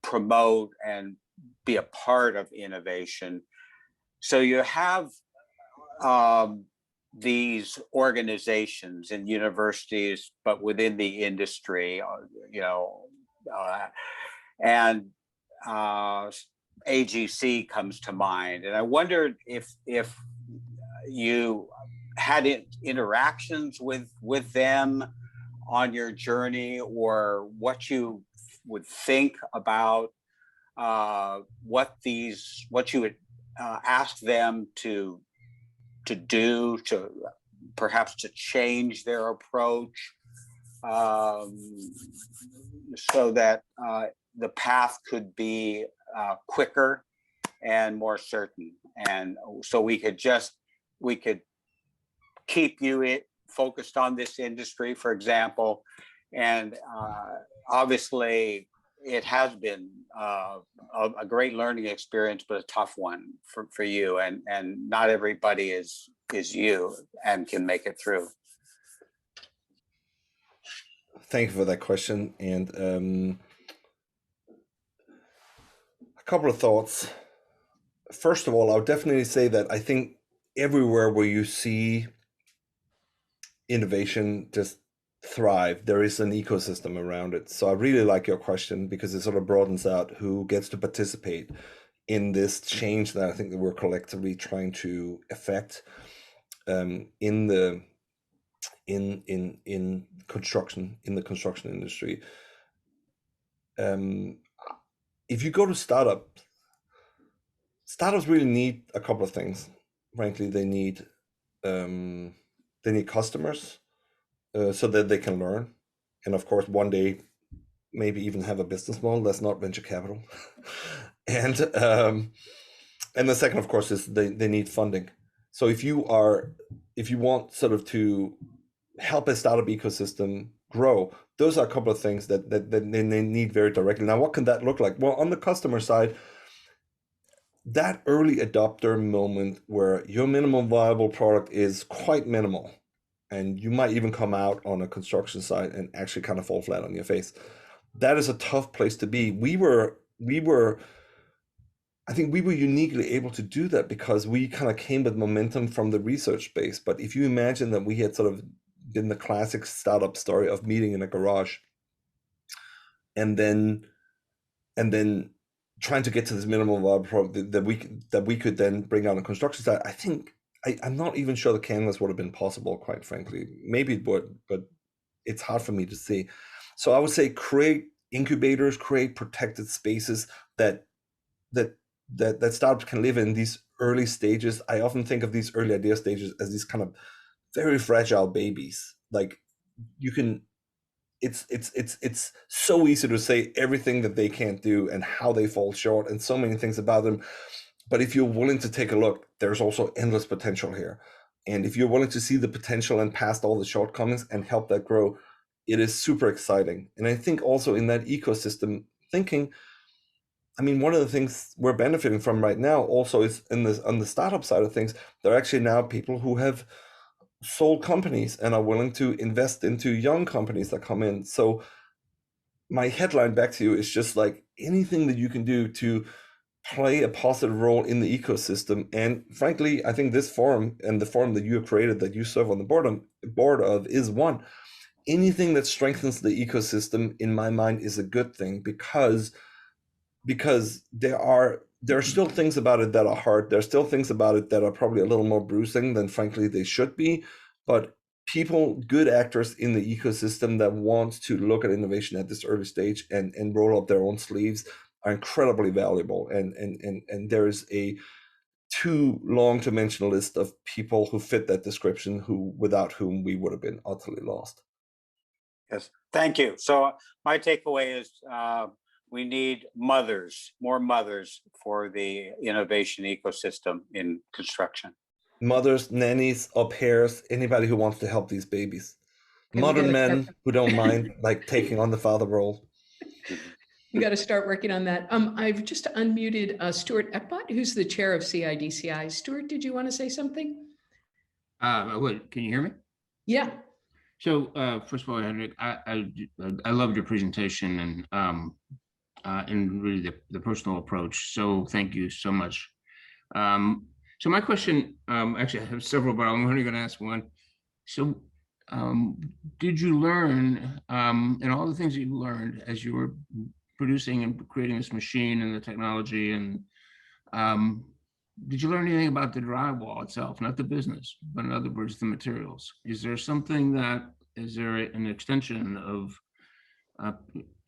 promote and be a part of innovation. So you have these organizations in universities, but within the industry, you know, and AGC comes to mind. And I wondered if you had interactions with them on your journey, or what you would think about what you would ask them to do, to perhaps to change their approach, so that the path could be quicker and more certain, and so we could keep you focused on this industry, for example. And obviously it has been a great learning experience, but a tough one for you, and not everybody is you and can make it through. Thank you for that question. And a couple of thoughts. First of all, I would definitely say that I think everywhere where you see innovation just thrive, there is an ecosystem around it. So I really like your question because it sort of broadens out who gets to participate in this change that I think that we're collectively trying to affect in the construction, in the construction industry. If you go to startups really need a couple of things. Frankly, they need customers so that they can learn, and of course, one day maybe even have a business model that's not venture capital. And the second, of course, is they need funding. So if you want sort of to help a startup ecosystem grow, those are a couple of things that they need very directly. Now, what can that look like? Well, on the customer side, that early adopter moment where your minimum viable product is quite minimal, and you might even come out on a construction site and actually kind of fall flat on your face. That is a tough place to be. I think we were uniquely able to do that because we kind of came with momentum from the research space. But if you imagine that we had sort of been the classic startup story of meeting in a garage and then trying to get to this minimum viable product that we could then bring out on construction site, I think I'm not even sure the canvas would have been possible, quite frankly. Maybe it would, but it's hard for me to see. So I would say create incubators, create protected spaces that startups can live in these early stages. I often think of these early idea stages as these kind of very fragile babies. Like you can, it's so easy to say everything that they can't do and how they fall short and so many things about them. But if you're willing to take a look, there's also endless potential here. And if you're willing to see the potential and past all the shortcomings and help that grow, it is super exciting. And I think also in that ecosystem thinking, I mean, one of the things we're benefiting from right now also is on the startup side of things, there are actually now people who have sold companies and are willing to invest into young companies that come in. So my headline back to you is just like anything that you can do to play a positive role in the ecosystem. And frankly, I think this forum and the forum that you have created, that you serve on the board of, is one. Anything that strengthens the ecosystem, in my mind, is a good thing because there are still things about it that are hard. There are still things about it that are probably a little more bruising than frankly they should be. But people, good actors in the ecosystem that want to look at innovation at this early stage and roll up their own sleeves are incredibly valuable. And there is a too long to mention a list of people who fit that description, without whom we would have been utterly lost. Yes, thank you. So my takeaway is we need more mothers for the innovation ecosystem in construction. Mothers, nannies, au pairs, anybody who wants to help these babies. Modern men who don't mind like taking on the father role. You got to start working on that. I've just unmuted Stuart Eckbott, who's the chair of CIDCI. Stuart, did you want to say something? Can you hear me? Yeah. So first of all, Henrik, I loved your presentation and really the personal approach. So thank you so much. So my question, actually I have several, but I'm only going to ask one. So did you learn, and all the things that you learned as you were producing and creating this machine and the technology, and did you learn anything about the drywall itself, not the business, but in other words, the materials? Is there an extension of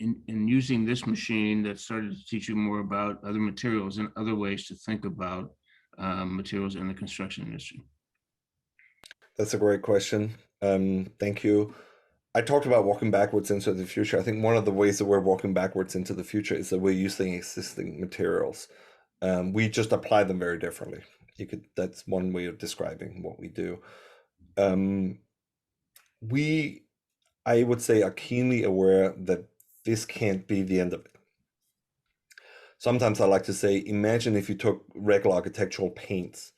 in using this machine that started to teach you more about other materials and other ways to think about materials in the construction industry? That's a great question. Thank you. I talked about walking backwards into the future. I think one of the ways that we're walking backwards into the future is that we're using existing materials. We just apply them very differently. That's one way of describing what we do. I would say, are keenly aware that this can't be the end of it. Sometimes I like to say, imagine if you took regular architectural paints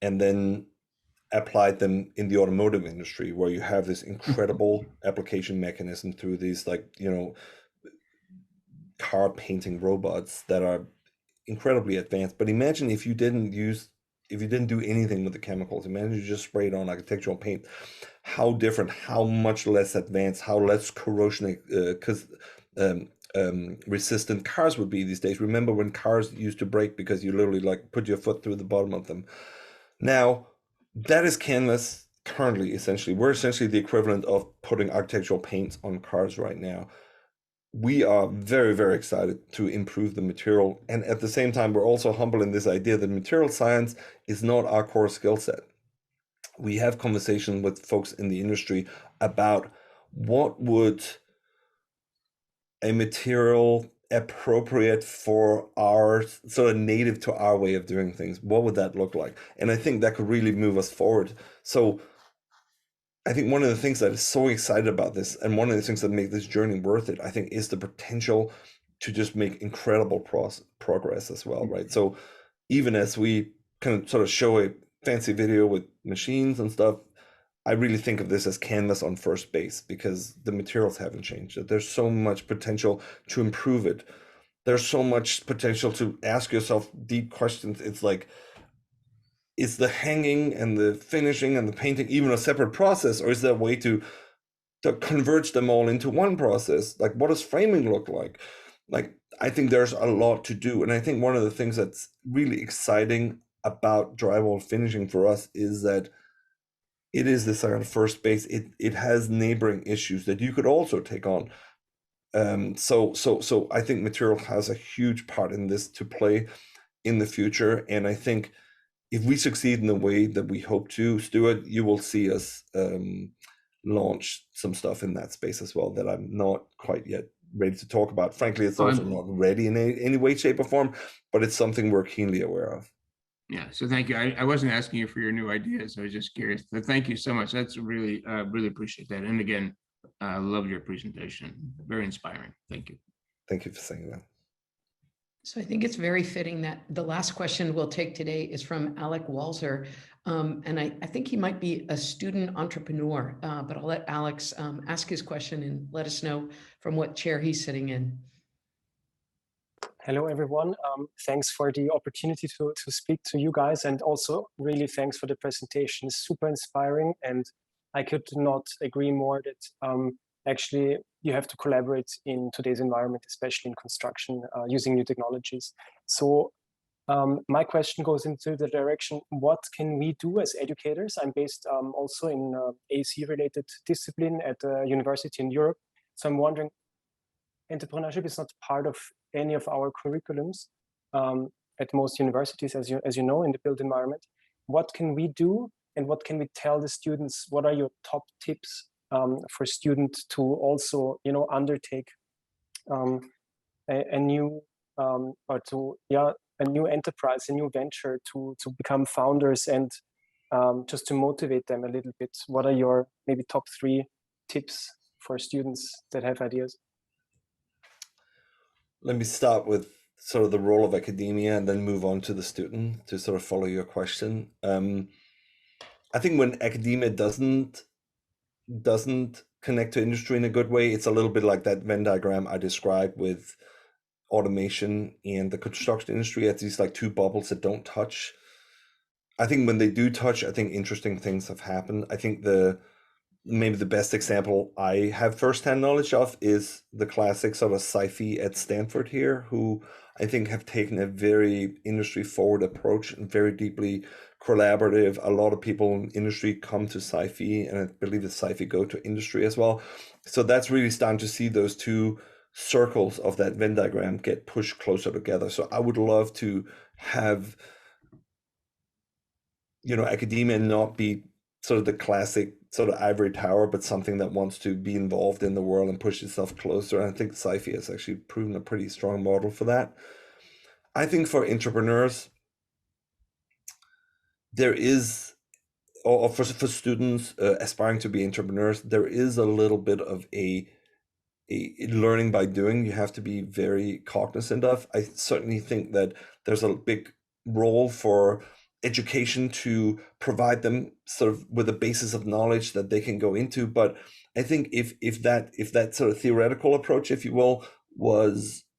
and then applied them in the automotive industry, where you have this incredible application mechanism through these, like, car painting robots that are incredibly advanced. But imagine if you didn't do anything with the chemicals. Imagine you just sprayed on architectural paint. How different, how much less advanced, how less corrosion resistant cars would be these days. Remember when cars used to break because you literally like put your foot through the bottom of them? Now, that is canvas currently, essentially. We're essentially the equivalent of putting architectural paints on cars right now. We are very, very excited to improve the material. And at the same time, we're also humble in this idea that material science is not our core skill set. We have conversation with folks in the industry about what would a material appropriate for our sort of native to our way of doing things, what would that look like? And I think that could really move us forward. So I think one of the things that is so excited about this, and one of the things that make this journey worth it, I think, is the potential to just make incredible progress as well, right? So even as we kind of sort of show a fancy video with machines and stuff, I really think of this as canvas on first base, because the materials haven't changed. There's so much potential to improve it. There's so much potential to ask yourself deep questions. It's like, is the hanging and the finishing and the painting even a separate process, or is there a way to converge them all into one process? Like, what does framing look like? Like, I think there's a lot to do. And I think one of the things that's really exciting about drywall finishing for us is that it is this kind of first base. It has neighboring issues that you could also take on. So I think material has a huge part in this to play in the future. And I think if we succeed in the way that we hope to, Stuart, you will see us launch some stuff in that space as well that I'm not quite yet ready to talk about. Frankly, it's also not ready in any way, shape, or form, but it's something we're keenly aware of. Yeah, so thank you. I wasn't asking you for your new ideas. I was just curious. But thank you so much. That's really, really appreciate that. And again, I love your presentation. Very inspiring. Thank you. Thank you for saying that. So I think it's very fitting that the last question we'll take today is from Alec Walzer. And I think he might be a student entrepreneur, but I'll let Alex ask his question and let us know from what chair he's sitting in. Hello, everyone. Thanks for the opportunity to speak to you guys, and also really thanks for the presentation. It's super inspiring, and I could not agree more that actually you have to collaborate in today's environment, especially in construction, using new technologies. So my question goes into the direction, what can we do as educators? I'm based also in AC-related discipline at a university in Europe. So I'm wondering, entrepreneurship is not part of any of our curriculums at most universities, as you know, in the built environment. What can we do, and what can we tell the students? What are your top tips for students to also, undertake a new a new enterprise, a new venture, to become founders, and just to motivate them a little bit? What are your maybe top 3 tips for students that have ideas? Let me start with sort of the role of academia and then move on to the student to sort of follow your question. I think when academia doesn't connect to industry in a good way, it's a little bit like that Venn diagram I described with automation and the construction industry. It's these like 2 bubbles that don't touch. I think when they do touch, I think interesting things have happened. I think maybe the best example I have firsthand knowledge of is the classic sort of CIDCI at Stanford here, who I think have taken a very industry forward approach and very deeply collaborative. A lot of people in industry come to CIDCI, and I believe that CIDCI go to industry as well. So that's really starting to see those 2 circles of that Venn diagram get pushed closer together. So I would love to have, academia not be sort of the classic sort of ivory tower, but something that wants to be involved in the world and push itself closer. And I think CIDCI has actually proven a pretty strong model for that. I think for entrepreneurs, there is, or for students aspiring to be entrepreneurs, there is a little bit of a learning by doing you have to be very cognizant of. I certainly think that there's a big role for education to provide them sort of with a basis of knowledge that they can go into. But I think if that sort of theoretical approach, if you will,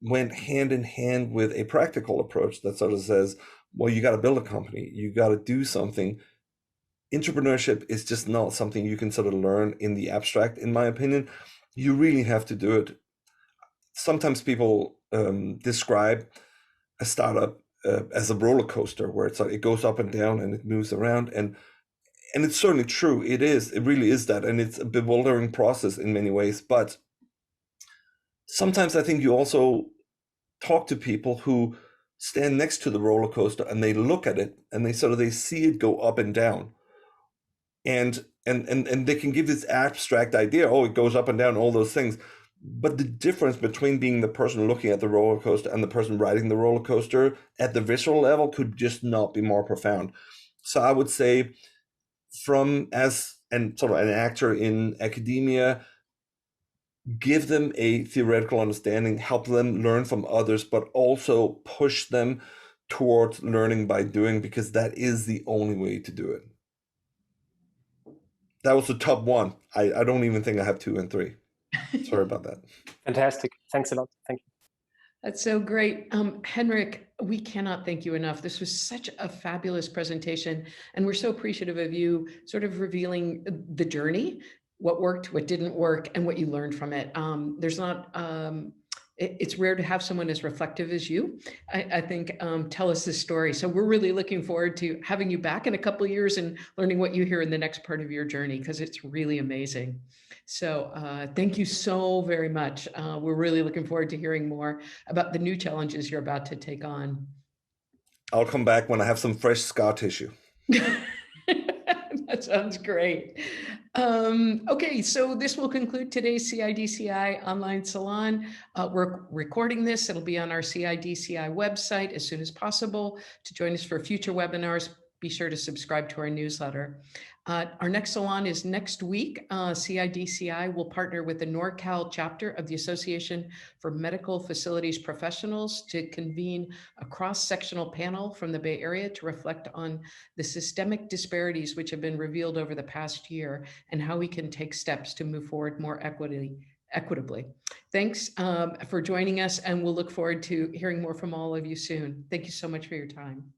went hand in hand with a practical approach that sort of says, well, you got to build a company, you got to do something. Entrepreneurship is just not something you can sort of learn in the abstract, in my opinion. You really have to do it. Sometimes people describe a startup as a roller coaster, where it's like it goes up and down and it moves around, and it's certainly true. It really is that, and it's a bewildering process in many ways. But sometimes I think you also talk to people who stand next to the roller coaster and they look at it and they see it go up and down, and they can give this abstract idea, oh, it goes up and down, all those things. But the difference between being the person looking at the roller coaster and the person riding the roller coaster at the visual level could just not be more profound. So I would say, as sort of an actor in academia, give them a theoretical understanding, help them learn from others, but also push them towards learning by doing, because that is the only way to do it. That was the top one. I don't even think I have 2 and 3. Sorry about that. Fantastic. Thanks a lot. Thank you. That's so great. Henrik, we cannot thank you enough. This was such a fabulous presentation, and we're so appreciative of you sort of revealing the journey, what worked, what didn't work, and what you learned from it. It's rare to have someone as reflective as you, I think, tell us this story. So we're really looking forward to having you back in a couple of years and learning what you hear in the next part of your journey, because it's really amazing. So thank you so very much. We're really looking forward to hearing more about the new challenges you're about to take on. I'll come back when I have some fresh scar tissue. That sounds great. Okay, so this will conclude today's CIDCI online salon. We're recording this. It'll be on our CIDCI website as soon as possible. To join us for future webinars, be sure to subscribe to our newsletter. Our next salon is next week. CIDCI will partner with the NorCal chapter of the Association for Medical Facilities Professionals to convene a cross-sectional panel from the Bay Area to reflect on the systemic disparities which have been revealed over the past year and how we can take steps to move forward more equitably. Thanks for joining us, and we'll look forward to hearing more from all of you soon. Thank you so much for your time.